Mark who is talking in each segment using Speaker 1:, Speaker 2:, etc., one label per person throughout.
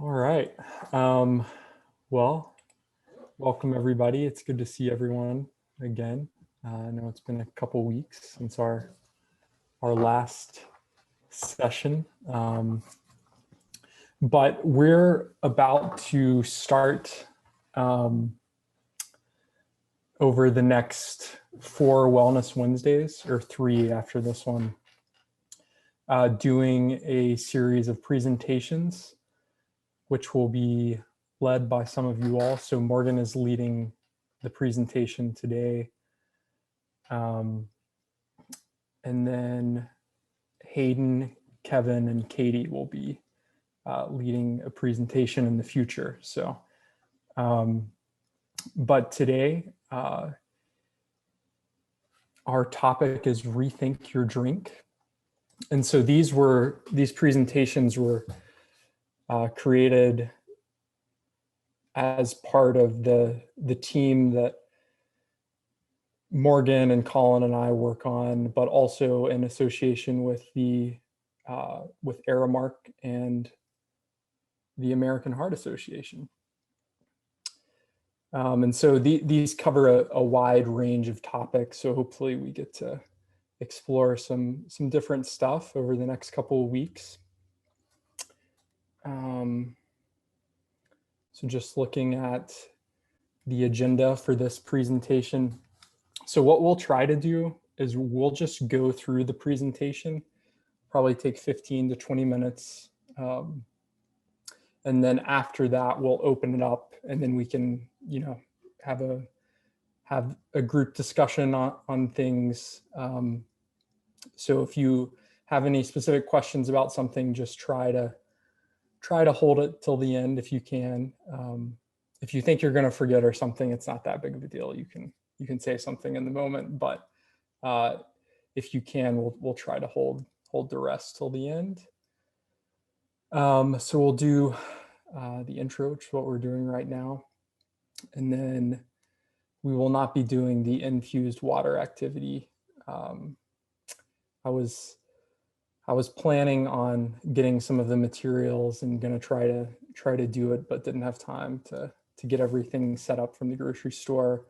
Speaker 1: All right. Um, well, welcome everybody. It's good to see everyone again. I know it's been a couple weeks since our last session, but we're about to start over the next 4 Wellness Wednesdays, or 3 after this one, doing a series of presentations, which will be led by some of you all. So Morgan is leading the presentation today. And then Hayden, Kevin, and Katie will be leading a presentation in the future. So, but today, our topic is Rethink Your Drink. And so these presentations were created as part of the team that Morgan and Colin and I work on, but also in association with with Aramark and the American Heart Association. And so these cover a wide range of topics. So hopefully we get to explore some different stuff over the next couple of weeks. So just looking at the agenda for this presentation. So what we'll try to do is we'll just go through the presentation, probably take 15 to 20 minutes. And then after that, we'll open it up and then we can, have a group discussion on things. So if you have any specific questions about something, just try to hold it till the end if you can. If you think you're going to forget or something, it's not that big of a deal. You can say something in the moment, but if you can, we'll try to hold the rest till the end. So we'll do the intro, which is what we're doing right now. And then we will not be doing the infused water activity. I was planning on getting some of the materials and going to try to do it, but didn't have time to get everything set up from the grocery store.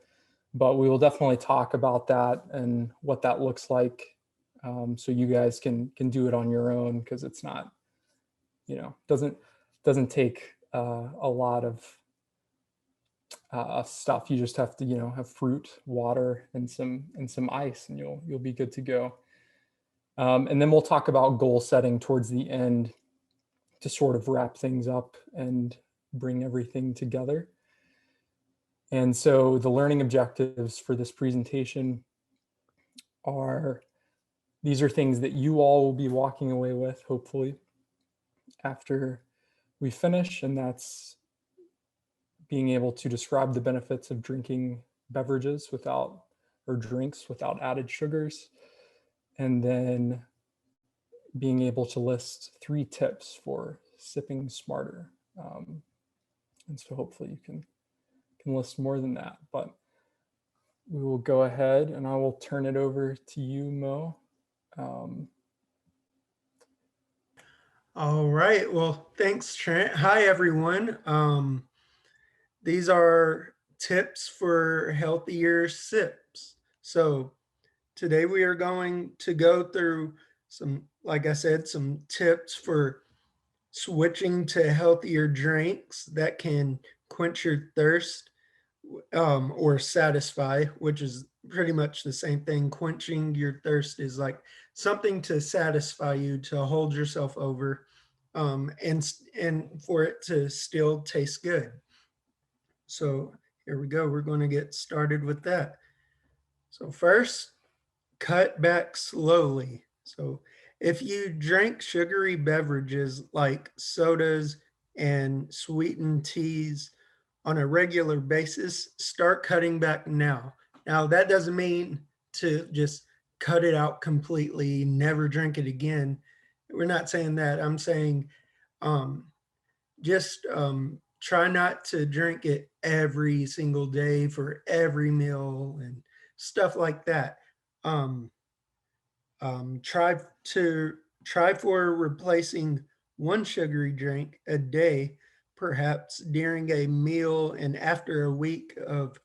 Speaker 1: But we will definitely talk about that and what that looks like, so you guys can do it on your own, because it's not, doesn't take a lot of stuff. You just have to have fruit, water, and some ice, and you'll be good to go. And then we'll talk about goal setting towards the end to sort of wrap things up and bring everything together. And so the learning objectives for this presentation these are things that you all will be walking away with, hopefully, after we finish, and that's being able to describe the benefits of drinking beverages or drinks without added sugars, and then being able to list 3 tips for sipping smarter. And so hopefully you can list more than that, but we will go ahead and I will turn it over to you, Mo.
Speaker 2: All right. Well, thanks, Trent. Hi, everyone. These are tips for healthier sips. So today we are going to go through like I said, some tips for switching to healthier drinks that can quench your thirst, or satisfy, which is pretty much the same thing. Quenching your thirst is like something to satisfy you, to hold yourself over, and for it to still taste good. So here we go. We're going to get started with that. So first, cut back slowly. So if you drink sugary beverages like sodas and sweetened teas on a regular basis, start cutting back now. Now, that doesn't mean to just cut it out completely, never drink it again. We're not saying that. I'm saying just try not to drink it every single day for every meal and stuff like that. Um, try for replacing one sugary drink a day perhaps during a meal and after a week of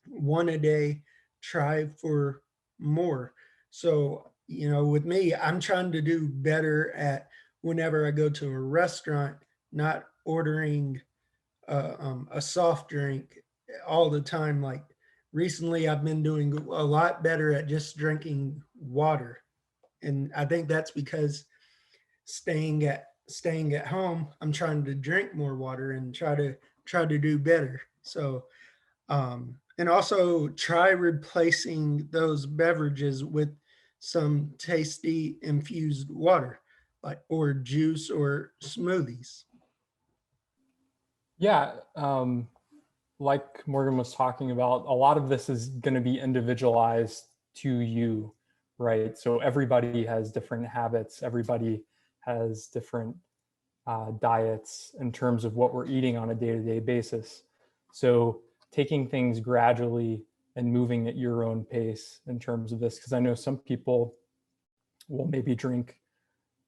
Speaker 2: one a day, try for more. So, with me, I'm trying to do better at whenever I go to a restaurant, not ordering a soft drink all the time. Like recently, I've been doing a lot better at just drinking water, and I think that's because staying at home, I'm trying to drink more water and try to do better. So and also try replacing those beverages with some tasty infused water, like or juice or smoothies.
Speaker 1: Yeah, like Morgan was talking about, a lot of this is going to be individualized to you, right? So everybody has different habits, everybody has different diets in terms of what we're eating on a day-to-day basis. So taking things gradually and moving at your own pace in terms of this, because I know some people will maybe drink,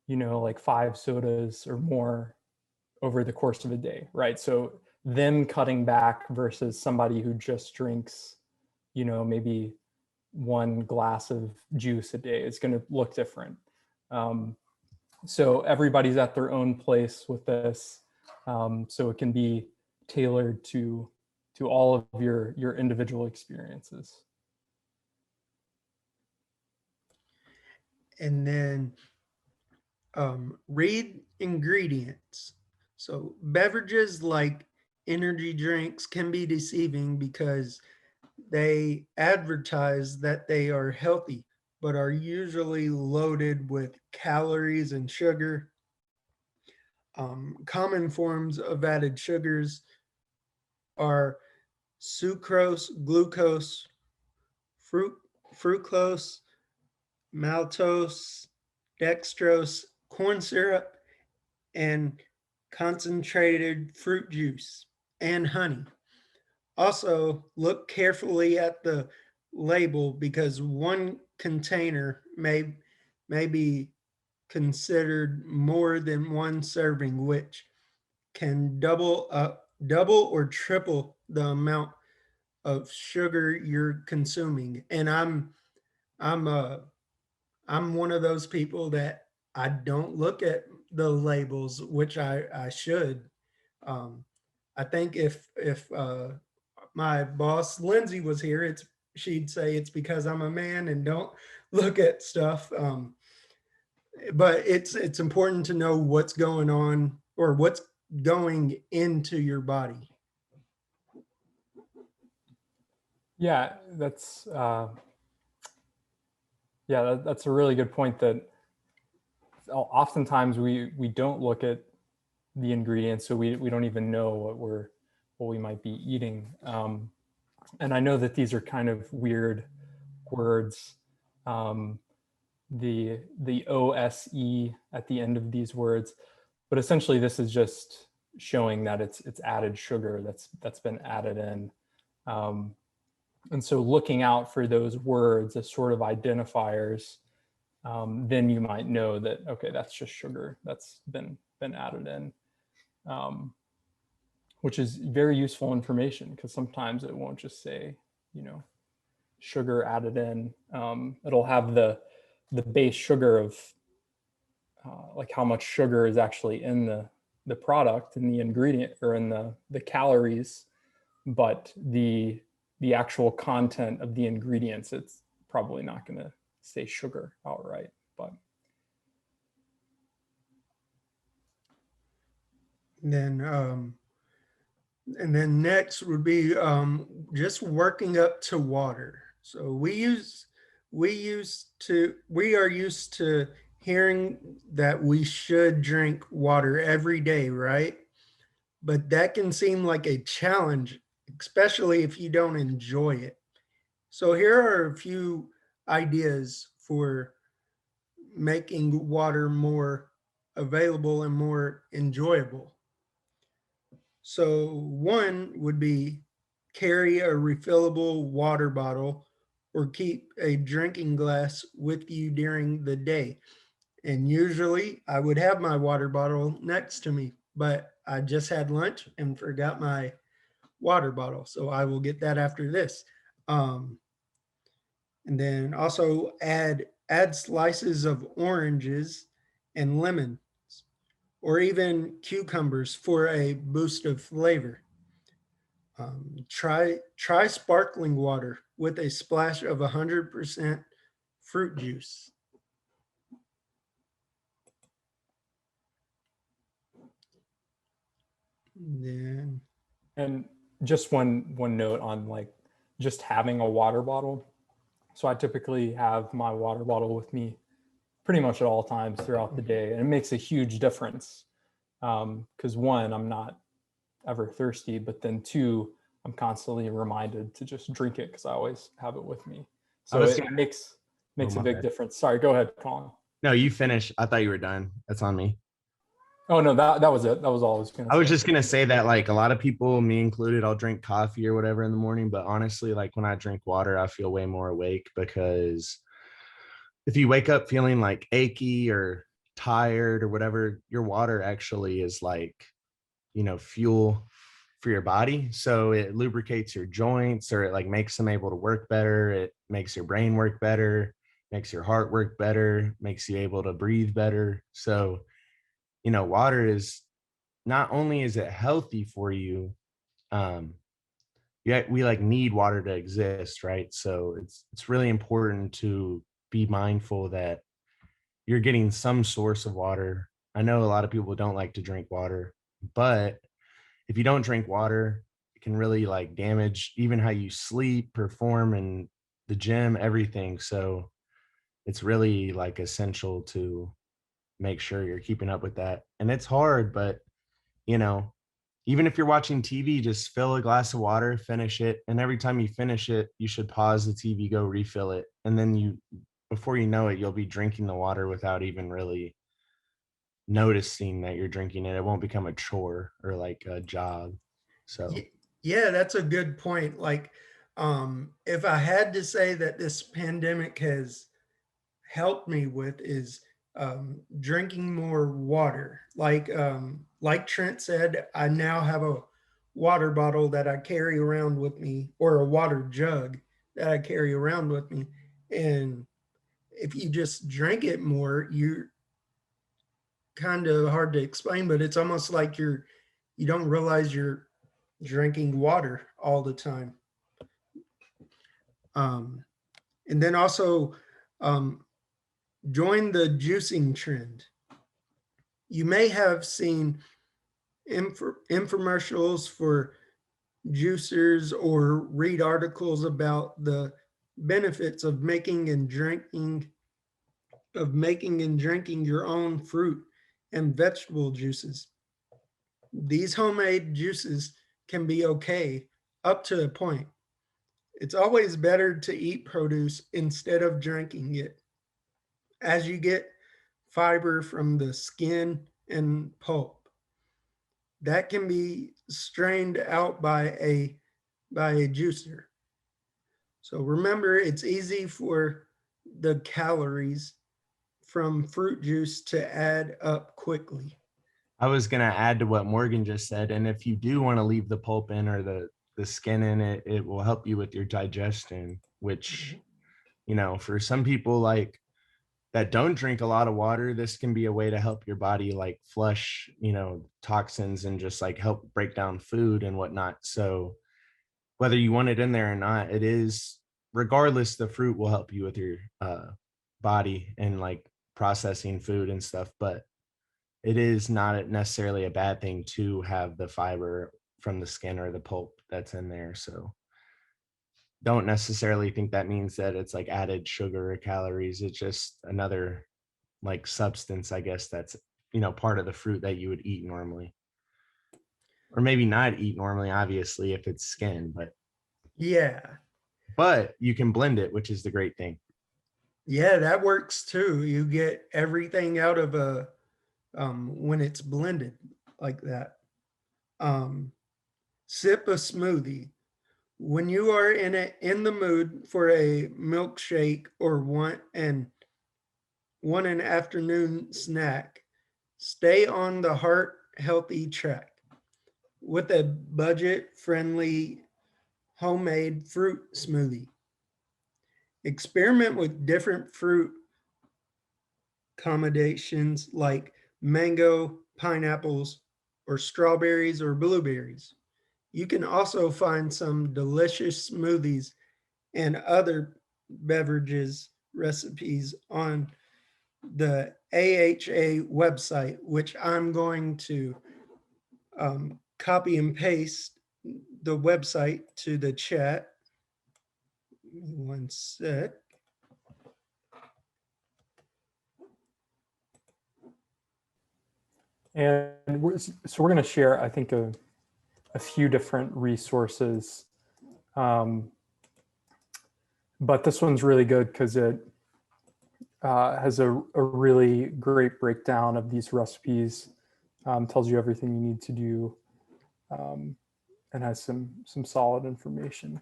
Speaker 1: like 5 sodas or more over the course of a day, right? So them cutting back versus somebody who just drinks, maybe 1 glass of juice a day is going to look different. So everybody's at their own place with this. So it can be tailored to all of your individual experiences.
Speaker 2: And then read ingredients. So beverages like energy drinks can be deceiving because they advertise that they are healthy, but are usually loaded with calories and sugar. Common forms of added sugars are sucrose, glucose, fruit, fructose, maltose, dextrose, corn syrup, and concentrated fruit juice and honey. Also, look carefully at the label because one container may be considered more than one serving, which can double or triple the amount of sugar you're consuming. And I'm uh I'm one of those people that I don't look at the labels, which I should. Um, I think if my boss Lindsay was here, she'd say it's because I'm a man and don't look at stuff. But it's important to know what's going on or what's going into your body.
Speaker 1: Yeah, that's a really good point. That oftentimes we don't look at the ingredients, so we don't even know what we might be eating. And I know that these are kind of weird words. The OSE at the end of these words, but essentially this is just showing that it's added sugar that's been added in. And so looking out for those words as sort of identifiers, then you might know that, okay, that's just sugar that's been added in, which is very useful information because sometimes it won't just say, sugar added in. It'll have the base sugar of like how much sugar is actually in the product, in the ingredient, or in the calories, but the actual content of the ingredients, it's probably not going to say sugar outright. But
Speaker 2: Then and then next would be just working up to water. So we are used to hearing that we should drink water every day, right? But that can seem like a challenge, especially if you don't enjoy it. So here are a few ideas for making water more available and more enjoyable. So one would be carry a refillable water bottle or keep a drinking glass with you during the day. And usually I would have my water bottle next to me, but I just had lunch and forgot my water bottle, so I will get that after this. Um, and then also add slices of oranges and lemons or even cucumbers for a boost of flavor. Try sparkling water with a splash of 100% fruit juice. Then
Speaker 1: And just one note on like just having a water bottle. So I typically have my water bottle with me pretty much at all times throughout the day, and it makes a huge difference. Because one, I'm not ever thirsty, but then two, I'm constantly reminded to just drink it because I always have it with me.
Speaker 3: I
Speaker 1: So
Speaker 3: was
Speaker 1: it
Speaker 3: gonna.
Speaker 1: makes a
Speaker 3: my
Speaker 1: big
Speaker 3: bad.
Speaker 1: difference. Sorry, go ahead, Colin.
Speaker 3: No, you finish. I thought you were done. That's on me.
Speaker 1: Oh no, that was it. That was all I was gonna
Speaker 3: I was
Speaker 1: say.
Speaker 3: just gonna say that, like, a lot of people, me included, I'll drink coffee or whatever in the morning, but honestly, like, when I drink water, I feel way more awake, because if you wake up feeling like achy or tired or whatever, your water actually is like, fuel for your body. So it lubricates your joints, or it like makes them able to work better. It makes your brain work better, makes your heart work better, makes you able to breathe better. So, water is, not only is it healthy for you, um, yeah, we like need water to exist, right? So it's really important to be mindful that you're getting some source of water. I know a lot of people don't like to drink water, but if you don't drink water, it can really like damage even how you sleep, perform in the gym, everything. So it's really like essential to make sure you're keeping up with that. And it's hard, but you know, even if you're watching TV, just fill a glass of water, finish it. And every time you finish it, you should pause the TV, go refill it. And then before you know it, you'll be drinking the water without even really noticing that you're drinking it. It won't become a chore or like a job. So
Speaker 2: yeah, that's a good point. Like, if I had to say that this pandemic has helped me with is drinking more water. Like Trent said, I now have a water bottle that I carry around with me, or a water jug that I carry around with me. And if you just drink it more, you're kind of hard to explain, but it's almost like you don't realize you're drinking water all the time. Um, and then also um, join the juicing trend. You may have seen infomercials for juicers or read articles about the benefits of making and drinking your own fruit and vegetable juices. These homemade juices can be okay up to a point. It's always better to eat produce instead of drinking it, as you get fiber from the skin and pulp that can be strained out by a juicer. So remember, it's easy for the calories from fruit juice to add up quickly.
Speaker 3: I was gonna add to what Morgan just said. And if you do want to leave the pulp in or the skin in it, it will help you with your digestion, which, for some people like that don't drink a lot of water, this can be a way to help your body like flush, toxins and just like help break down food and whatnot. So whether you want it in there or not, it is, regardless, the fruit will help you with your body and like processing food and stuff. But it is not necessarily a bad thing to have the fiber from the skin or the pulp that's in there. So don't necessarily think that means that it's like added sugar or calories. It's just another like substance, I guess, that's, part of the fruit that you would eat normally. Or maybe not eat normally, obviously, if it's skin,
Speaker 2: Yeah.
Speaker 3: but you can blend it, which is the great thing.
Speaker 2: Yeah, that works too. You get everything out of a when it's blended like that. Um, Sip a smoothie. When you are in the mood for a milkshake or want an afternoon snack, stay on the heart healthy track. with a budget-friendly homemade fruit smoothie. Experiment with different fruit combinations like mango, pineapples, or strawberries or blueberries. You can also find some delicious smoothies and other beverages recipes on the AHA website, which I'm going to copy and paste the website to the chat. One sec.
Speaker 1: And we're going to share, I think, a few different resources. But this one's really good because it has a really great breakdown of these recipes, tells you everything you need to do, and has some solid information.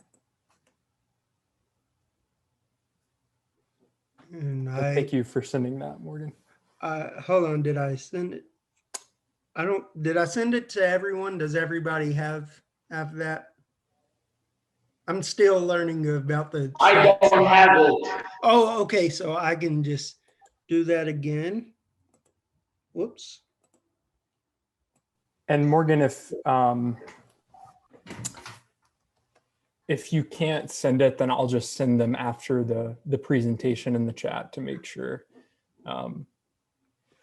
Speaker 2: And
Speaker 1: thank you for sending that, Morgan.
Speaker 2: Hold on, did I send it? Did I send it to everyone? Does everybody have that? I'm still learning about the chat.
Speaker 4: I don't have it.
Speaker 2: Oh, okay. So I can just do that again. Whoops.
Speaker 1: And Morgan, if you can't send it, then I'll just send them after the presentation in the chat to make sure,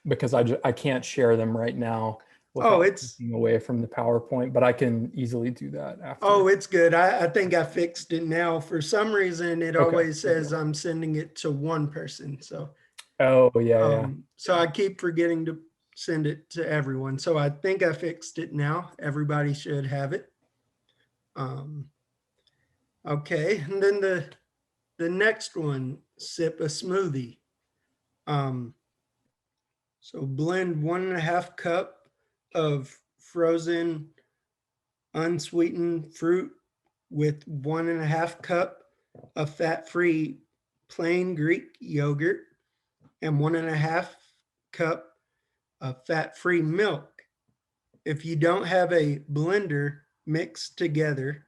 Speaker 1: because I can't share them right now without taking away from the PowerPoint, but I can easily do that after.
Speaker 2: Oh, it's good. I think I fixed it now. For some reason, it always says I'm sending it to one person. So,
Speaker 1: oh yeah.
Speaker 2: So I keep forgetting to send it to everyone. So I think I fixed it now. Everybody should have it. Okay, and then the next one, sip a smoothie. So blend 1.5 cup of frozen unsweetened fruit with 1.5 cup of fat-free plain Greek yogurt and 1.5 cup of fat-free milk. If you don't have a blender, mix together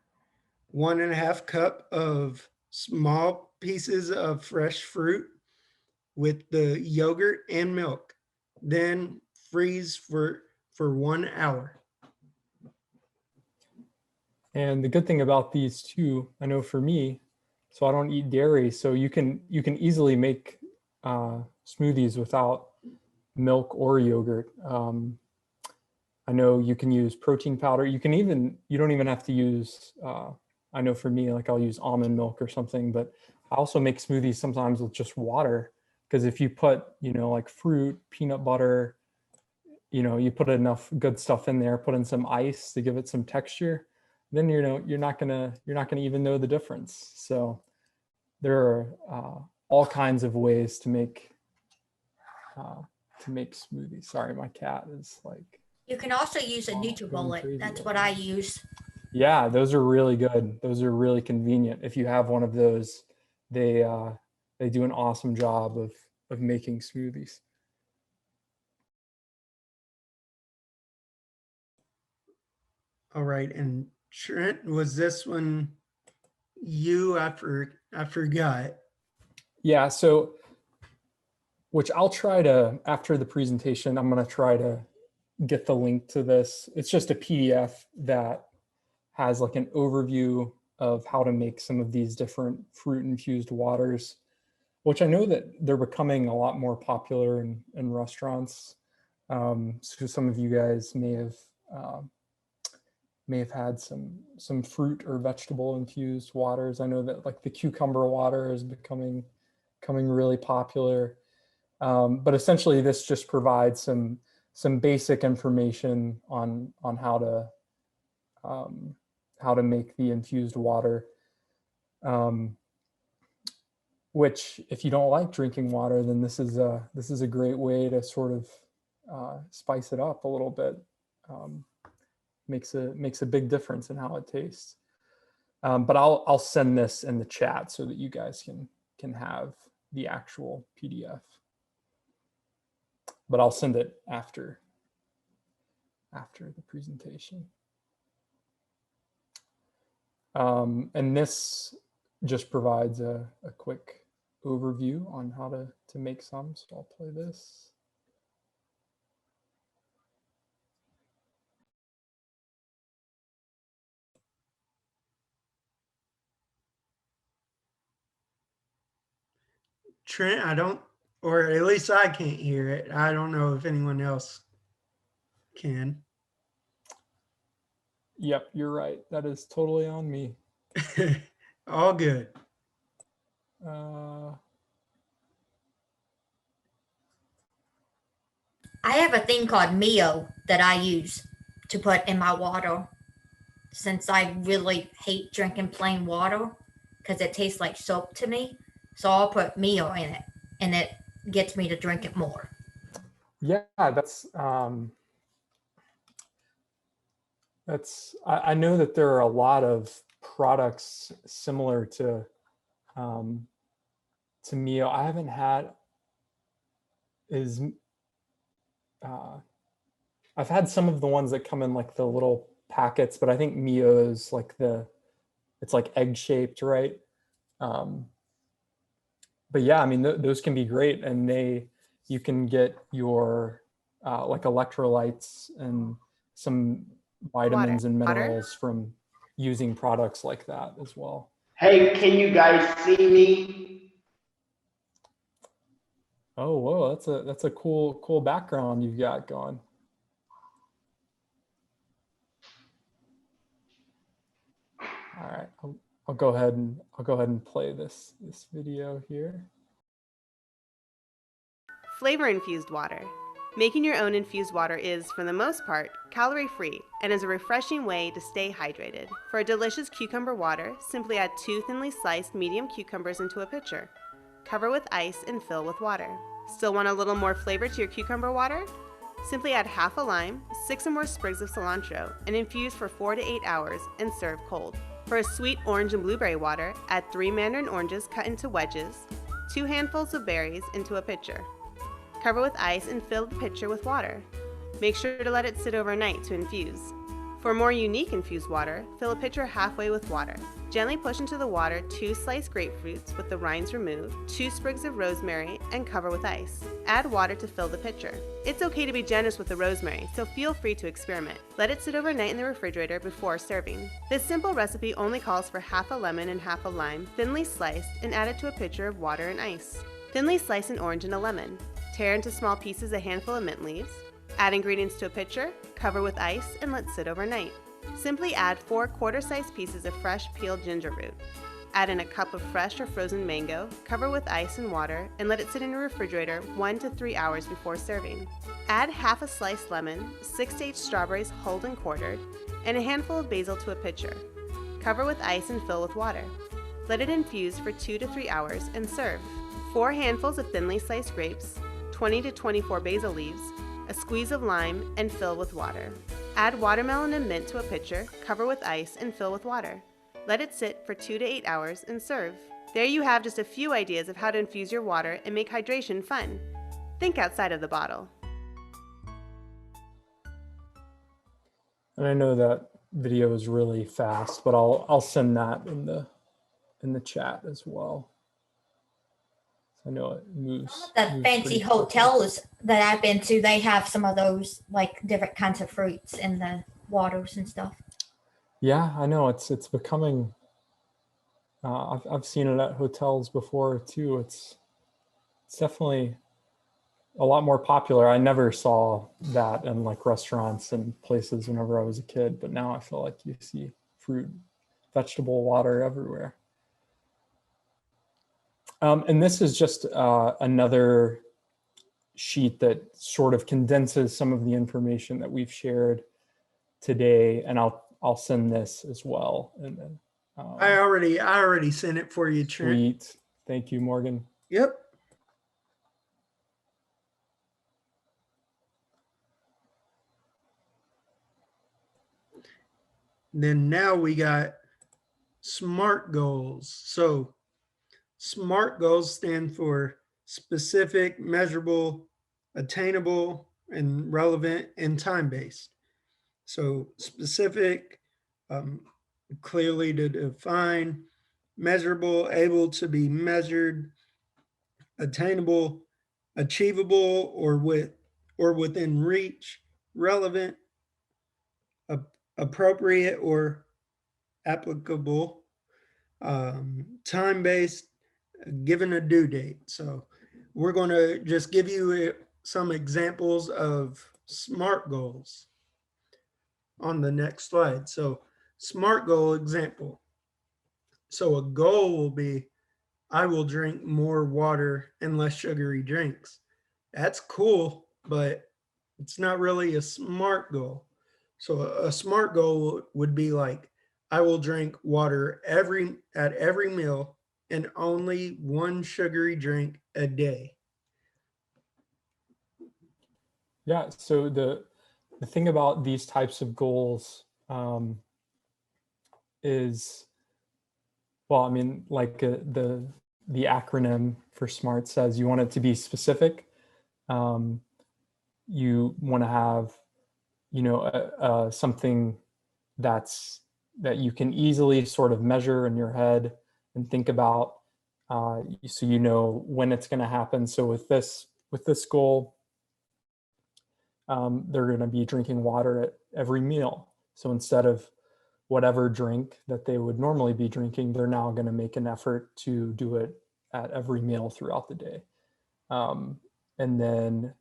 Speaker 2: 1.5 cup of small pieces of fresh fruit with the yogurt and milk. Then freeze for 1 hour.
Speaker 1: And the good thing about these two, I know for me, so I don't eat dairy, so you can easily make smoothies without milk or yogurt. I know you can use protein powder. You don't even have to use, I know for me, like I'll use almond milk or something, but I also make smoothies sometimes with just water. Because if you put, like fruit, peanut butter, you put enough good stuff in there, put in some ice to give it some texture, then you're not gonna even know the difference. So there are all kinds of ways to make smoothies. Sorry, my cat is like.
Speaker 5: You can also use a NutriBullet. That's what I use.
Speaker 1: Yeah, those are really good. Those are really convenient. If you have one of those, they do an awesome job of making smoothies.
Speaker 2: All right, and Trent, was this one you? I forgot.
Speaker 1: Yeah, so which I'll try to, after the presentation, I'm going to try to get the link to this. It's just a PDF that has like an overview of how to make some of these different fruit infused waters, which I know that they're becoming a lot more popular in restaurants. So some of you guys may have had some fruit or vegetable infused waters. I know that like the cucumber water is becoming really popular. But essentially this just provides some basic information on how to make the infused water, which if you don't like drinking water, then this is a great way to sort of spice it up a little bit. Makes a big difference in how it tastes. But I'll send this in the chat so that you guys can have the actual PDF. But I'll send it after the presentation. And this just provides a quick overview on how to make some. So I'll play this.
Speaker 2: Trent, I don't, or at least I can't hear it. I don't know if anyone else can.
Speaker 1: Yep, you're right. That is totally on me.
Speaker 2: All good.
Speaker 1: Uh,
Speaker 5: I have a thing called Mio that I use to put in my water since I really hate drinking plain water because it tastes like soap to me. So I'll put Mio in it and it gets me to drink it more.
Speaker 1: yeah, I know that there are a lot of products similar to Mio. I haven't had I've had some of the ones that come in like the little packets, but I think Mio is like it's like egg shaped, right? But yeah, I mean, those can be great, and you can get your like electrolytes and some vitamins and minerals from using products like that as well.
Speaker 4: Hey, can you guys see me?
Speaker 1: Oh, whoa, that's a cool background you've got going. All right, I'll go ahead and play this video here.
Speaker 6: Flavor infused water. Making your own infused water is, for the most part, calorie-free and is a refreshing way to stay hydrated. For a delicious cucumber water, simply add 2 thinly sliced medium cucumbers into a pitcher. Cover with ice and fill with water. Still want a little more flavor to your cucumber water? Simply add half a lime, 6 or more sprigs of cilantro, and infuse for 4 to 8 hours and serve cold. For a sweet orange and blueberry water, add 3 mandarin oranges cut into wedges, 2 handfuls of berries into a pitcher. Cover with ice and fill the pitcher with water. Make sure to let it sit overnight to infuse. For more unique infused water, fill a pitcher halfway with water. Gently push into the water 2 sliced grapefruits with the rinds removed, 2 sprigs of rosemary, and cover with ice. Add water to fill the pitcher. It's okay to be generous with the rosemary, so feel free to experiment. Let it sit overnight in the refrigerator before serving. This simple recipe only calls for half a lemon and half a lime, thinly sliced, and added to a pitcher of water and ice. Thinly slice an orange and a lemon. Tear into small pieces a handful of mint leaves. Add ingredients to a pitcher, cover with ice, and let sit overnight. Simply add 4 quarter-sized pieces of fresh peeled ginger root. Add in a cup of fresh or frozen mango, cover with ice and water, and let it sit in a refrigerator 1 to 3 hours before serving. Add half a sliced lemon, 6 to 8 strawberries hulled and quartered, and a handful of basil to a pitcher. Cover with ice and fill with water. Let it infuse for 2 to 3 hours and serve. 4 handfuls of thinly sliced grapes, 20 to 24 basil leaves, a squeeze of lime, and fill with water. Add watermelon and mint to a pitcher, cover with ice, and fill with water. Let it sit for 2 to 8 hours and serve. There you have just a few ideas of how to infuse your water and make hydration fun. Think outside of the bottle.
Speaker 1: And I know that video is really fast, but I'll send that in the chat as well. I know it moves.
Speaker 5: The
Speaker 1: moves
Speaker 5: fancy
Speaker 1: pretty quickly.
Speaker 5: hotels that I've been to, they have some of those like different kinds of fruits in the waters and stuff.
Speaker 1: Yeah, I know it's becoming. I've seen it at hotels before too. It's definitely a lot more popular. I never saw that in like restaurants and places whenever I was a kid, but now I feel like you see fruit, vegetable water everywhere. And this is just another sheet that sort of condenses some of the information that we've shared today, and I'll send this as well. And then,
Speaker 2: I already sent it for you, Trent.
Speaker 1: sweet, thank you, Morgan.
Speaker 2: Yep. Then now we got SMART goals. So SMART goals stand for specific, measurable, attainable, and relevant and time-based. So specific, clearly to define, measurable, able to be measured, attainable, achievable, or within reach, relevant, appropriate or applicable, time-based, given a due date. So we're going to just give you some examples of SMART goals on the next slide. So SMART goal example. So a goal will be, I will drink more water and less sugary drinks. That's cool, but it's not really a SMART goal. So a SMART goal would be like, I will drink water at every meal and only one sugary drink a day.
Speaker 1: Yeah. So the thing about these types of goals is, well, I mean, like the acronym for SMART says, you want it to be specific. You want to have, something that you can easily sort of measure in your head and think about, so you know when it's going to happen. So with this goal, they're going to be drinking water at every meal. So instead of whatever drink that they would normally be drinking, they're now going to make an effort to do it at every meal throughout the day. And then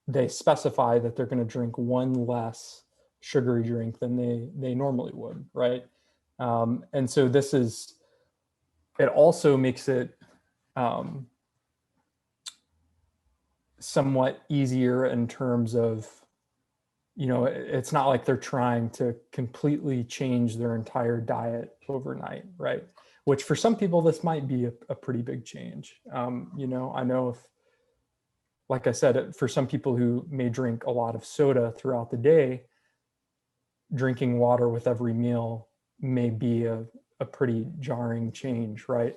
Speaker 1: they specify that they're going to drink one less sugary drink than they normally would, right? And so it also makes it somewhat easier in terms of, it's not like they're trying to completely change their entire diet overnight, right? Which for some people, this might be a pretty big change. I know if, like I said, for some people who may drink a lot of soda throughout the day, drinking water with every meal may be a pretty jarring change, right?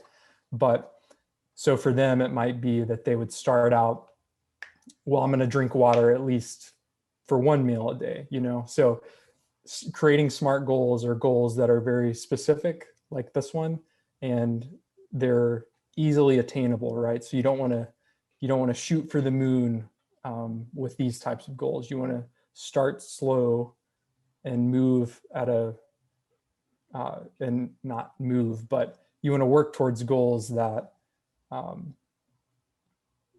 Speaker 1: But so for them, it might be that they would start out, well, I'm going to drink water at least for one meal a day, So creating SMART goals are goals that are very specific, like this one, and they're easily attainable, right? So you don't want to shoot for the moon with these types of goals. You want to start slow and move at and not move, but you want to work towards goals that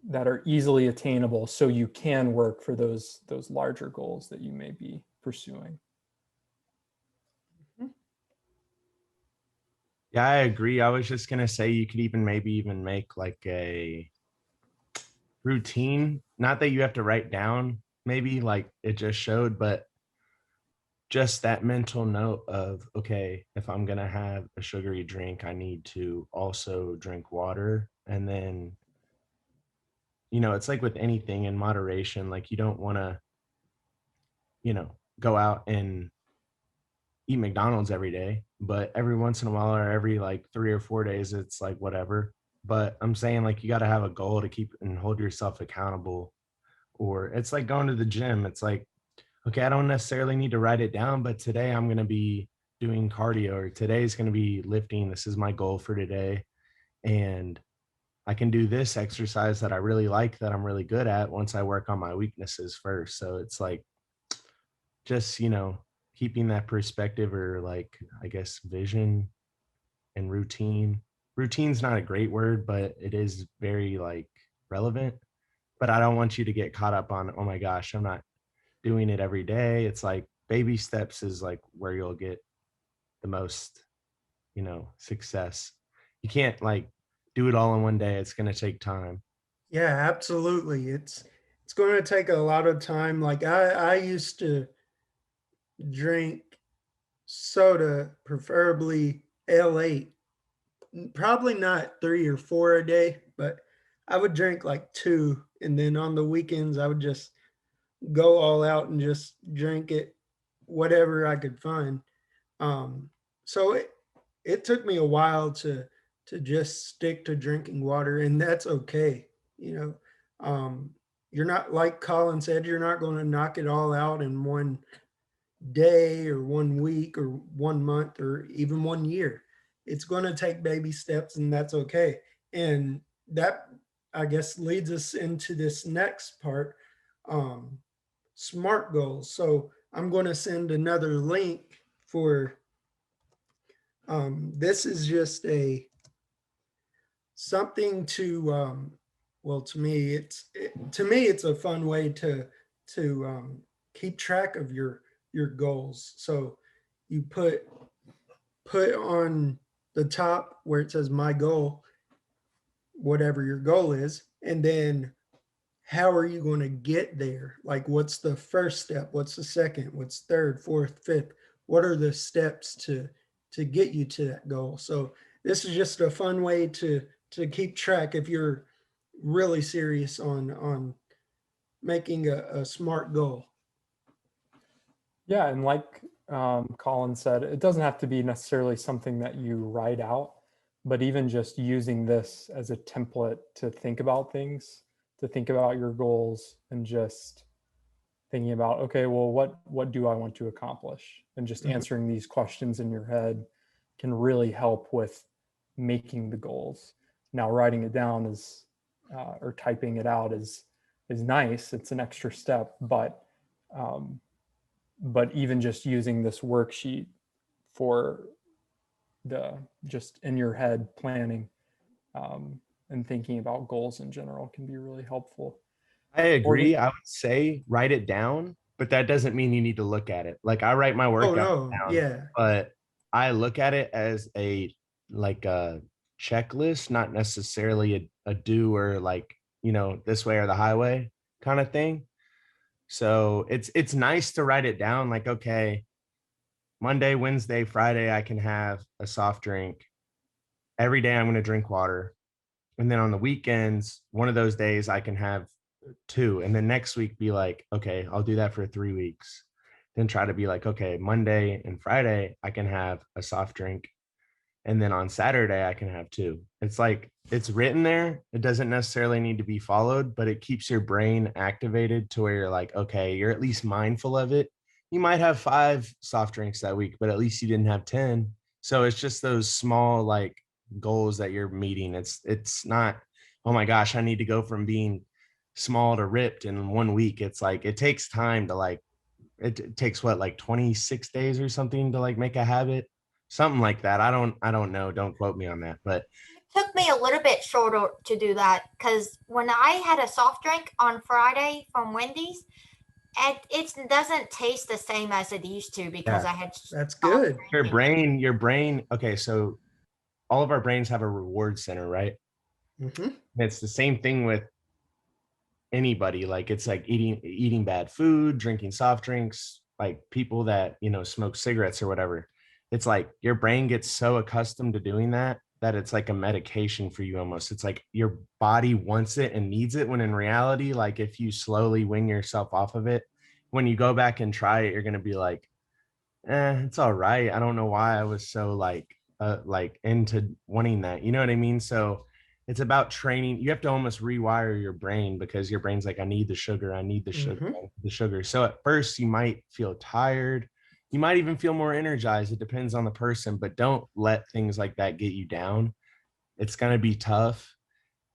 Speaker 1: that are easily attainable, so you can work for those larger goals that you may be pursuing.
Speaker 3: Yeah, I agree. I was just gonna say you could maybe even make like a routine. Not that you have to write down, maybe like it just showed, but just that mental note of, okay, if I'm gonna have a sugary drink, I need to also drink water. And then, it's like with anything in moderation, like you don't want to, go out and eat McDonald's every day, but every once in a while or every like 3 or 4 days, it's like whatever. But I'm saying like you got to have a goal to keep and hold yourself accountable. Or it's like going to the gym. It's like, okay, I don't necessarily need to write it down, but today I'm going to be doing cardio, or today's going to be lifting. This is my goal for today. And I can do this exercise that I really like, that I'm really good at, once I work on my weaknesses first. So it's like, just, keeping that perspective, or like, I guess, vision and routine. Routine's not a great word, but it is very like relevant. But I don't want you to get caught up on, oh my gosh, I'm not doing it every day. It's like baby steps is like where you'll get the most, success. You can't like do it all in one day. It's going to take time.
Speaker 2: Yeah, absolutely. It's going to take a lot of time. Like I used to drink soda, preferably L8, probably not 3 or 4 a day, but I would drink like 2. And then on the weekends, I would just go all out and just drink it, whatever I could find. So it took me a while to just stick to drinking water, and that's okay. You're not, like Colin said, you're not going to knock it all out in day or 1 week or 1 month or even 1 year. It's going to take baby steps, and that's okay. And that, I guess, leads us into this next part, SMART goals. So I'm going to send another link for this is just a something to well, to me it's a fun way to keep track of your goals. So you put on the top where it says my goal, whatever your goal is, and then how are you going to get there? Like, what's the first step? What's the second? What's third, fourth, fifth? What are the steps to get you to that goal? So this is just a fun way to keep track if you're really serious on making a SMART goal.
Speaker 1: Yeah, and like Colin said, it doesn't have to be necessarily something that you write out, but even just using this as a template to think about things, to think about your goals, and just thinking about, okay, well, what do I want to accomplish? And just answering these questions in your head can really help with making the goals. Now, writing it down is or typing it out is nice. It's an extra step, but even just using this worksheet for the just in your head planning and thinking about goals in general can be really helpful.
Speaker 3: I agree. I would say write it down, but that doesn't mean you need to look at it. Like I write my workout down,
Speaker 2: yeah.
Speaker 3: but I look at it as a checklist, not necessarily a do or like, this way or the highway kind of thing. So it's nice to write it down like, okay, Monday, Wednesday, Friday, I can have a soft drink. Every day I'm going to drink water. And then on the weekends, one of those days I can have 2. And then next week be like, okay, I'll do that for 3 weeks. Then try to be like, okay, Monday and Friday, I can have a soft drink. And then on Saturday, I can have 2. It's like, it's written there. It doesn't necessarily need to be followed, but it keeps your brain activated to where you're like, okay, you're at least mindful of it. You might have 5 soft drinks that week, but at least you didn't have 10. So it's just those small like goals that you're meeting. It's not, oh my gosh, I need to go from being small to ripped in 1 week. It's like, it takes time to like, it takes what, like 26 days or something to like make a habit. Something like that. I don't know. Don't quote me on that. But
Speaker 5: it took me a little bit shorter to do that because when I had a soft drink on Friday from Wendy's, it doesn't taste the same as it used to because I had.
Speaker 2: That's good.
Speaker 3: Your brain. Okay, so all of our brains have a reward center, right?
Speaker 2: Mm-hmm.
Speaker 3: It's the same thing with anybody. Like it's like eating bad food, drinking soft drinks, like people that smoke cigarettes or whatever. It's like your brain gets so accustomed to doing that it's like a medication for you almost. It's like your body wants it and needs it, when in reality, like if you slowly wean yourself off of it, when you go back and try it, you're going to be like, it's all right. I don't know why I was so like into wanting that. You know what I mean? So it's about training. You have to almost rewire your brain because your brain's like, I need the sugar. I need the sugar, I need the sugar. So at first you might feel tired. You might even feel more energized. It depends on the person, but don't let things like that get you down. It's going to be tough.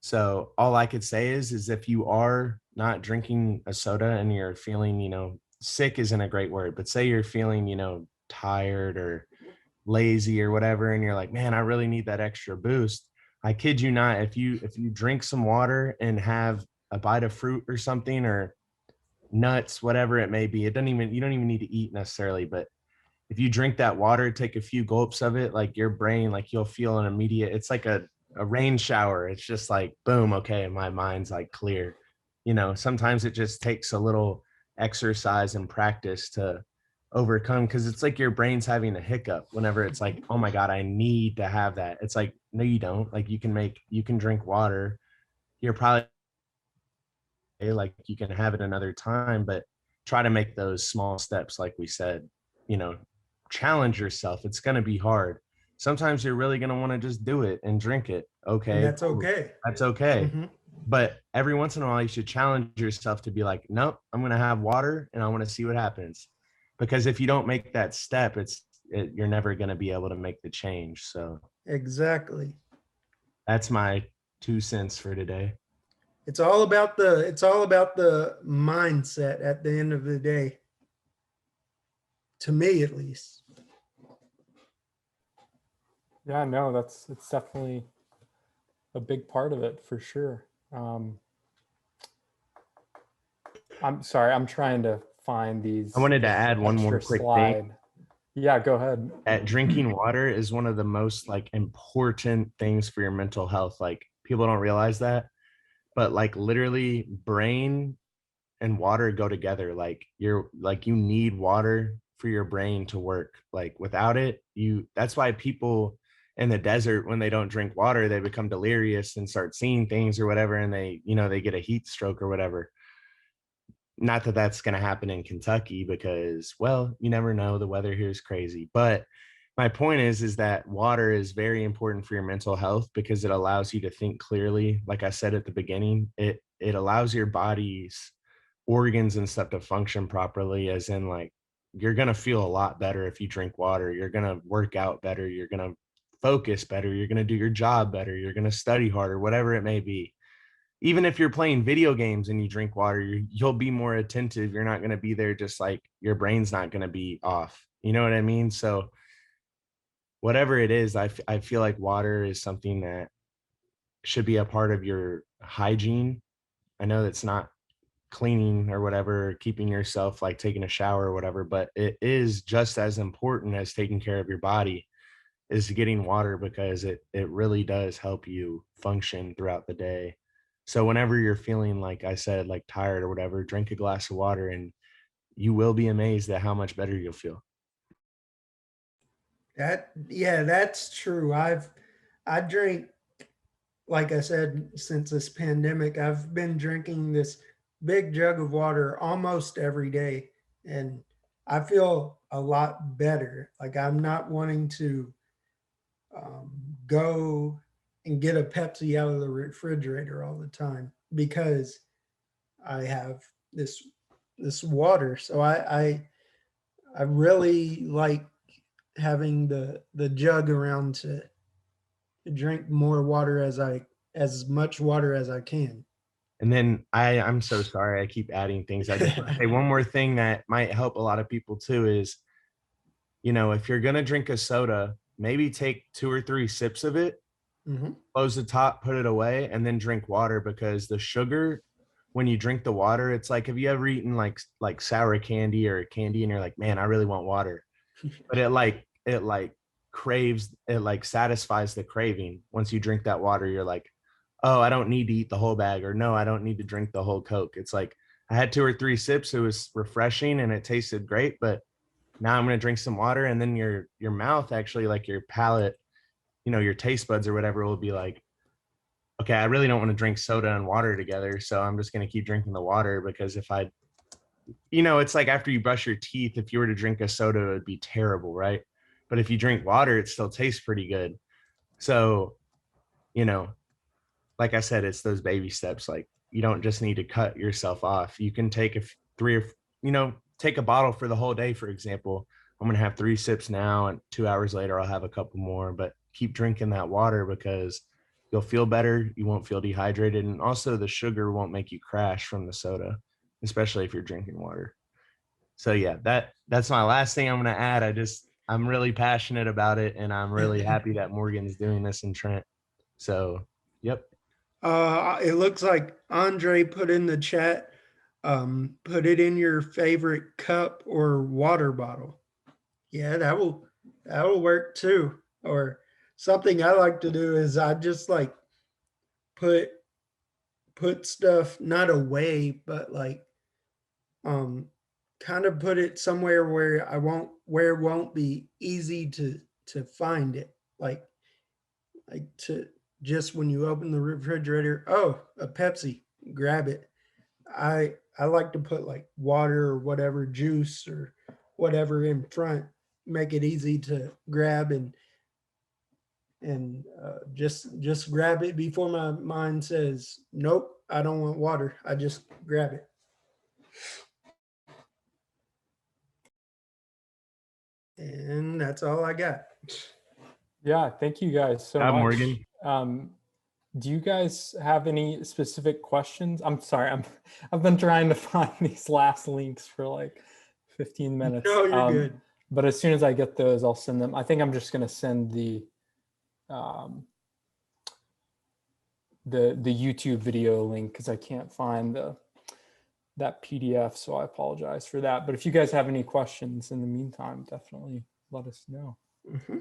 Speaker 3: So all I could say is if you are not drinking a soda and you're feeling, sick isn't a great word, but say you're feeling, tired or lazy or whatever, and you're like, man, I really need that extra boost. I kid you not, if you drink some water and have a bite of fruit or something or nuts, whatever it may be, you don't even need to eat necessarily, but if you drink that water, take a few gulps of it, like your brain, like you'll feel an immediate, it's like a rain shower. It's just like, boom, okay, my mind's like clear. Sometimes it just takes a little exercise and practice to overcome, because it's like your brain's having a hiccup whenever it's like, oh my God, I need to have that. It's like, no, you don't. Like you can drink water. You're probably like you can have it another time, but try to make those small steps, like we said, challenge yourself. It's going to be hard. Sometimes you're really going to want to just do it and drink it. Okay.
Speaker 2: And that's okay.
Speaker 3: That's okay. But every once in a while you should challenge yourself to be like, nope, I'm going to have water and I want to see what happens. because if you don't make that step, you're never going to be able to make the change. So
Speaker 2: Exactly.
Speaker 3: that's my 2 cents for today.
Speaker 2: It's all about the mindset at the end of the day. To me, at least.
Speaker 1: Yeah, no, it's definitely a big part of it for sure. I'm sorry, I'm trying to find these.
Speaker 3: I wanted to add one more
Speaker 1: extra
Speaker 3: quick thing.
Speaker 1: slide. Yeah, go ahead.
Speaker 3: That drinking water is one of the most like important things for your mental health. Like people don't realize that, but like literally brain and water go together. Like you need water for your brain to work. Like without it, that's why people in the desert, when they don't drink water, they become delirious and start seeing things or whatever, and they get a heat stroke or whatever. Not that that's going to happen in Kentucky because, well, you never know. The weather here is crazy. But my point is that water is very important for your mental health because it allows you to think clearly. Like I said at the beginning, it allows your body's organs and stuff to function properly, as in like you're going to feel a lot better if you drink water. You're going to work out better. You're going to focus better. You're going to do your job better. You're going to study harder, whatever it may be. Even if you're playing video games and you drink water, you'll be more attentive. You're not going to be there just like your brain's not going to be off. You know what I mean? So whatever it is, I feel like water is something that should be a part of your hygiene. I know that's not cleaning or whatever, keeping yourself like taking a shower or whatever, but it is just as important as taking care of your body is getting water, because it really does help you function throughout the day. So whenever you're feeling, like I said, like tired or whatever, drink a glass of water and you will be amazed at how much better you'll feel.
Speaker 2: That's true. I drink, like I said, since this pandemic, I've been drinking this big jug of water almost every day, and I feel a lot better. Like I'm not wanting to go and get a Pepsi out of the refrigerator all the time because I have this water. So I really like having the jug around to drink more water as much water as I can.
Speaker 3: And then I'm so sorry, I keep adding things. I just want to say one more thing that might help a lot of people too is, if you're going to drink a soda, maybe take 2 or 3 sips of it, close the top, put it away, and then drink water, because the sugar, when you drink the water, it's like, have you ever eaten like sour candy or candy and you're like, man, I really want water. But it satisfies the craving. Once you drink that water, you're like, oh, I don't need to eat the whole bag, or no, I don't need to drink the whole Coke. It's like I had 2 or 3 sips. It was refreshing and it tasted great, but now I'm going to drink some water. And then your mouth, actually, like your palate, your taste buds or whatever, will be like, okay, I really don't want to drink soda and water together. So I'm just going to keep drinking the water, because if it's like after you brush your teeth, if you were to drink a soda, it would be terrible, right? But if you drink water, it still tastes pretty good. So, like I said, it's those baby steps. Like you don't just need to cut yourself off. You can take take a bottle for the whole day. For example, I'm going to have 3 sips now, and 2 hours later, I'll have a couple more, but keep drinking that water, because you'll feel better. You won't feel dehydrated. And also the sugar won't make you crash from the soda, especially if you're drinking water. So yeah, that's my last thing I'm going to add. I'm really passionate about it, and I'm really happy that Morgan's doing this in Trent. So, yep.
Speaker 2: It looks like Andre put in the chat, put it in your favorite cup or water bottle. Yeah, that will work too. Or something I like to do is I just like put stuff not away, but like kind of put it somewhere where it won't be easy to find it. Like to just when you open the refrigerator, oh, a Pepsi, grab it. I like to put like water or whatever, juice or whatever in front, make it easy to grab and just grab it before my mind says, nope, I don't want water. I just grab it. And that's all I got.
Speaker 1: Yeah, thank you guys so
Speaker 3: Hi,
Speaker 1: much.
Speaker 3: Morgan.
Speaker 1: Do you guys have any specific questions? I'm sorry, I've been trying to find these last links for like 15 minutes.
Speaker 2: No, you're good.
Speaker 1: But as soon as I get those, I'll send them. I think I'm just gonna send the YouTube video link because I can't find that PDF, so I apologize for that. But if you guys have any questions in the meantime, definitely let us know.
Speaker 2: Mm-hmm.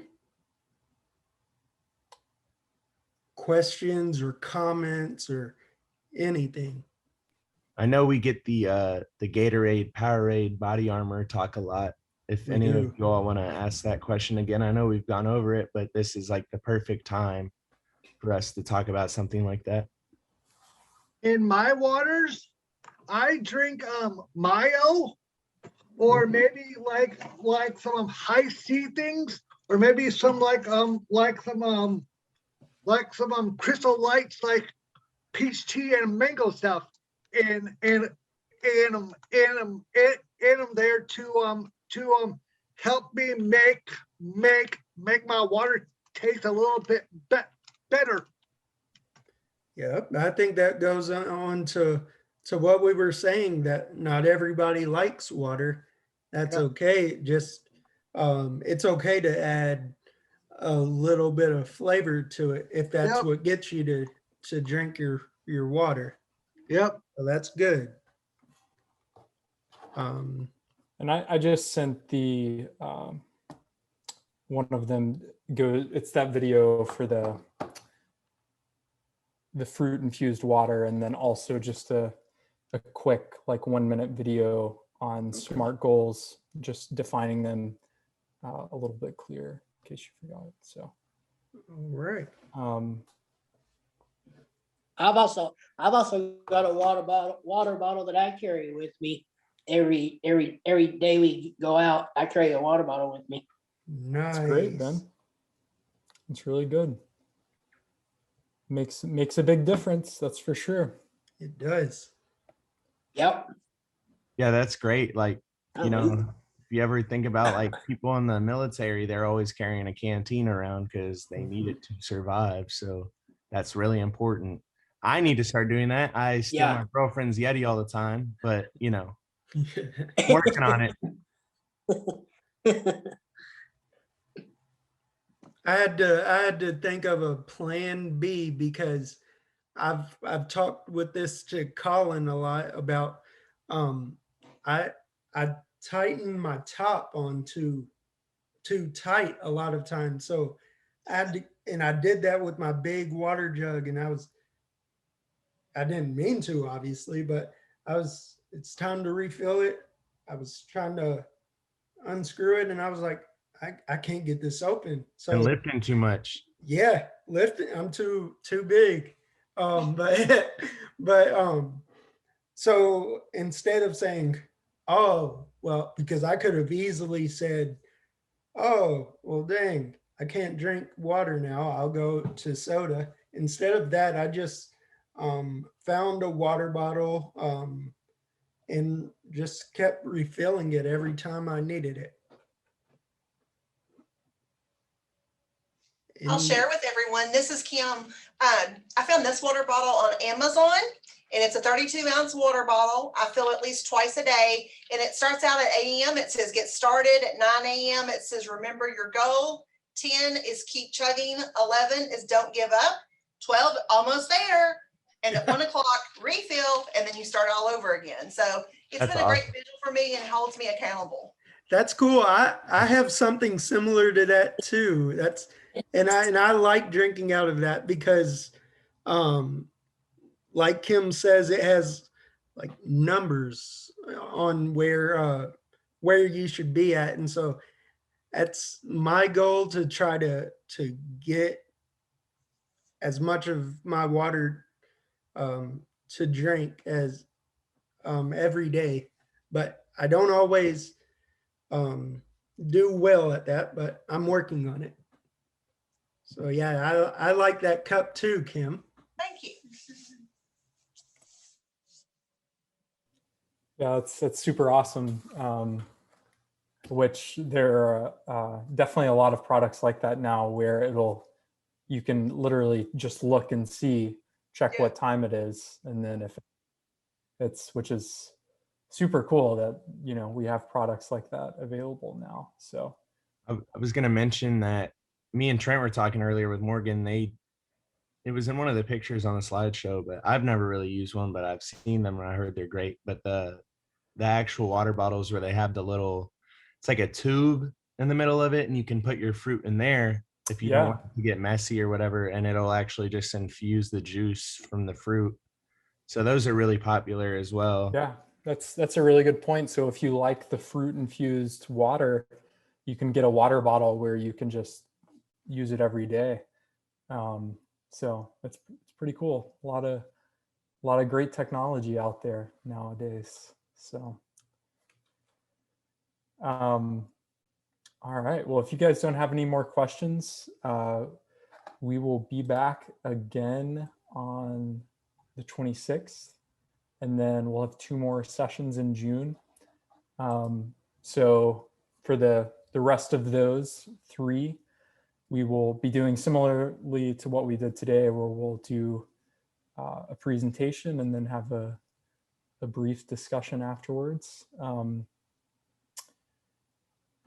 Speaker 2: Questions or comments or anything.
Speaker 3: I know we get the Gatorade, Powerade, body armor talk a lot. If any of you all want to ask that question again, I know we've gone over it, but this is like the perfect time for us to talk about something like that.
Speaker 7: In my waters, I drink Mayo, or maybe like some high C things, or maybe some like some Crystal Lights, like peach tea and mango stuff, and them there to help me make my water taste a little bit better.
Speaker 2: Yep, I think that goes on to what we were saying, that not everybody likes water. That's okay. Just it's okay to add a little bit of flavor to it if that's what gets you to drink your water.
Speaker 7: Yep.
Speaker 2: So that's good.
Speaker 1: And I just sent the one of them it's that video for the fruit infused water, and then also just a quick like 1 minute video on SMART goals, just defining them a little bit clearer in case you forgot. So
Speaker 2: all right.
Speaker 8: I've also got a water bottle that I carry with me every day we go out. I carry a water bottle with me.
Speaker 2: Nice.
Speaker 1: That's great, Ben. It's really good. Makes a big difference, that's for sure.
Speaker 2: It does.
Speaker 8: Yep.
Speaker 3: Yeah, that's great. Like, you know, if you ever think about like people in the military, they're always carrying a canteen around because they need it to survive. So that's really important. I need to start doing that. I steal my girlfriend's Yeti all the time, but you know, working on it.
Speaker 2: I had to think of a plan B, because I've talked with this to Colin a lot about I tighten my top on too tight a lot of times. So I did that with my big water jug, and I didn't mean to, obviously, but it's time to refill it. I was trying to unscrew it, and I was like, I can't get this open. So
Speaker 3: and lifting too much.
Speaker 2: Yeah, lifting. I'm too big. But so instead of saying, oh, well, because I could have easily said, oh, well, dang, I can't drink water now, I'll go to soda. Instead of that, I just found a water bottle and just kept refilling it every time I needed it.
Speaker 9: I'll share with everyone. This is Kim. I found this water bottle on Amazon, and it's a 32-ounce water bottle. I fill at least twice a day, and it starts out at 8 a.m. It says get started. At 9 a.m. it says remember your goal. 10 is keep chugging. 11 is don't give up. 12, almost there. And at 1 o'clock, refill, and then you start all over again. So it's been a great visual for me and holds me accountable.
Speaker 2: That's cool. I have something similar to that too. And I like drinking out of that because like Kim says, it has like numbers on where you should be at. And so that's my goal, to try to get as much of my water to drink as every day. But I don't always do well at that, but I'm working on it. So yeah, I like that cup too, Kim.
Speaker 9: Thank you.
Speaker 1: Yeah, that's super awesome. which there are definitely a lot of products like that now where you can literally just look and check what time it is. And then if which is super cool that, we have products like that available now. So
Speaker 3: I was going to mention that me and Trent were talking earlier with Morgan. It was in one of the pictures on the slideshow, but I've never really used one, but I've seen them and I heard they're great. But the actual water bottles where they have it's like a tube in the middle of it, and you can put your fruit in there if you don't want it to get messy or whatever, and it'll actually just infuse the juice from the fruit. So those are really popular as well.
Speaker 1: Yeah, that's a really good point. So if you like the fruit infused water, you can get a water bottle where you can just use it every day. So it's pretty cool. A lot of great technology out there nowadays. So, all right. Well, if you guys don't have any more questions, we will be back again on the 26th, and then we'll have 2 more sessions in June. So for the rest of those 3, we will be doing similarly to what we did today, where we'll do a presentation and then have a brief discussion afterwards.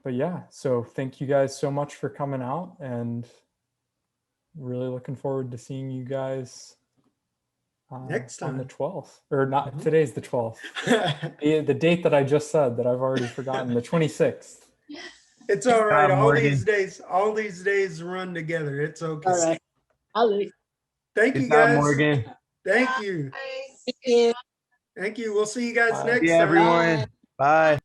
Speaker 1: But yeah, so thank you guys so much for coming out, and really looking forward to seeing you guys
Speaker 2: next time
Speaker 1: on the 12th, or not. Today's the 12th. the date that I just said that I've already forgotten, the 26th.
Speaker 2: It's all right. All these days run together. It's okay.
Speaker 8: All right. I'll leave.
Speaker 2: Thank you,
Speaker 3: Good job,
Speaker 2: guys.
Speaker 3: Morgan.
Speaker 2: Thank you.
Speaker 8: Thank you.
Speaker 2: Thank you. We'll see you guys
Speaker 1: Bye.
Speaker 2: next
Speaker 3: See
Speaker 2: time.
Speaker 3: everyone. Bye.